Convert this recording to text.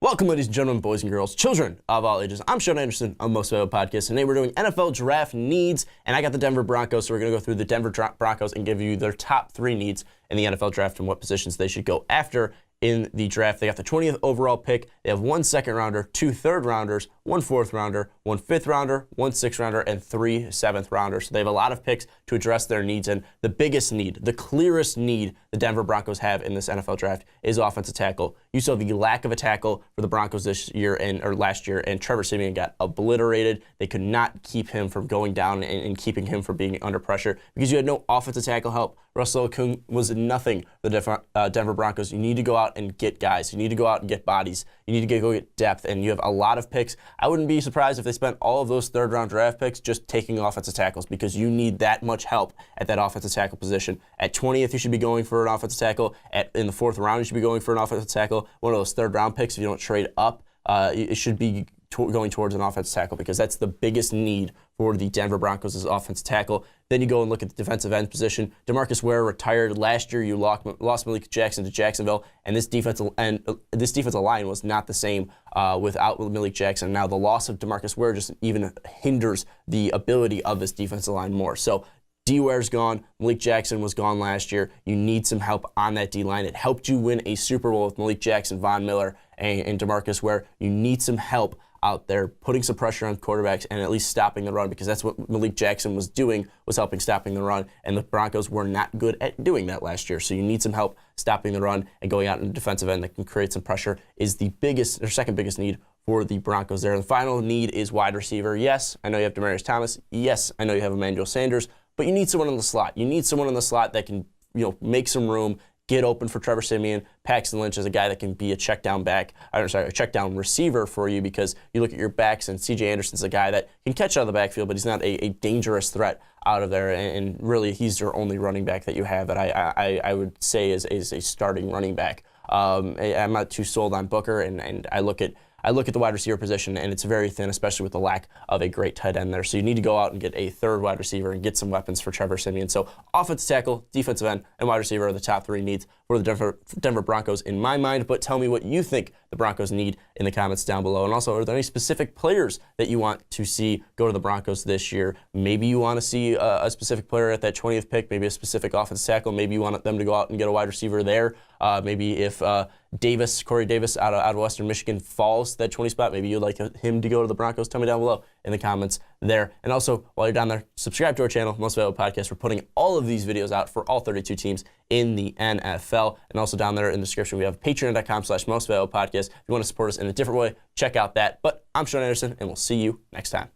Welcome, ladies and gentlemen, boys and girls, children of all ages. I'm Sean Anderson of Most Valuable Podcast, and today we're doing NFL draft needs, and I got the Denver Broncos, so we're going to go through the Denver Broncos and give you their top 3 needs in the NFL draft and what positions they should go after in the draft. They got the 20th overall pick. They have 1 second-rounder, 2 third-rounders, 1 fourth-rounder, 1 fifth-rounder, 1 sixth-rounder, and 3 seventh-rounders. So they have a lot of picks to address their needs, and the biggest need, the clearest need the Denver Broncos have in this NFL draft is offensive tackle. You saw the lack of a tackle for the Broncos this year or last year, and Trevor Siemian got obliterated. They could not keep him from going down and keeping him from being under pressure because you had no offensive tackle help. Russell Okung was nothing for the Denver Broncos. You need to go out and get guys. You need to go out and get bodies. You need to go get depth, and you have a lot of picks. I wouldn't be surprised if they spent all of those third-round draft picks just taking offensive tackles because you need that much help at that offensive tackle position. At 20th, you should be going for an offensive tackle. In the 4th round, you should be going for an offensive tackle. One of those third-round picks, if you don't trade up, it should be going towards an offensive tackle because that's the biggest need for the Denver Broncos is offensive tackle. Then you go and look at the defensive end position. DeMarcus Ware retired last year. You lost Malik Jackson to Jacksonville, and this defensive line was not the same without Malik Jackson. Now the loss of DeMarcus Ware just even hinders the ability of this defensive line more. So D-Ware's gone. Malik Jackson was gone last year. You need some help on that D-line. It helped you win a Super Bowl with Malik Jackson, Von Miller, and DeMarcus Ware. You need some help out there putting some pressure on quarterbacks and at least stopping the run because that's what Malik Jackson was doing, was helping stopping the run, and the Broncos were not good at doing that last year. So you need some help stopping the run and going out in the defensive end that can create some pressure is the biggest, or second biggest need for the Broncos there. The final need is wide receiver. Yes, I know you have Demaryius Thomas. Yes, I know you have Emmanuel Sanders, but you need someone in the slot. You need someone in the slot that can, make some room, get open for Trevor Siemian. Paxton Lynch is a guy that can be a check down receiver for you because you look at your backs and C.J. Anderson's a guy that can catch out of the backfield, but he's not a dangerous threat out of there. And really, he's your only running back that you have that I would say is a starting running back. I'm not too sold on Booker, and I look at the wide receiver position, and it's very thin, especially with the lack of a great tight end there. So you need to go out and get a third wide receiver and get some weapons for Trevor Siemian. So offensive tackle, defensive end, and wide receiver are the top 3 needs for the Denver Broncos in my mind. But tell me what you think the Broncos need in the comments down below. And also, are there any specific players that you want to see go to the Broncos this year? Maybe you want to see a specific player at that 20th pick, maybe a specific offensive tackle. Maybe you want them to go out and get a wide receiver there. Maybe if Corey Davis out of Western Michigan falls to that 20 spot, maybe you'd like him to go to the Broncos. Tell me down below in the comments there. And also, while you're down there, subscribe to our channel, Most Valuable Podcast. We're putting all of these videos out for all 32 teams in the NFL. And also down there in the description, we have patreon.com/mostvaluablepodcast. If you want to support us in a different way, check out that. But I'm Sean Anderson, and we'll see you next time.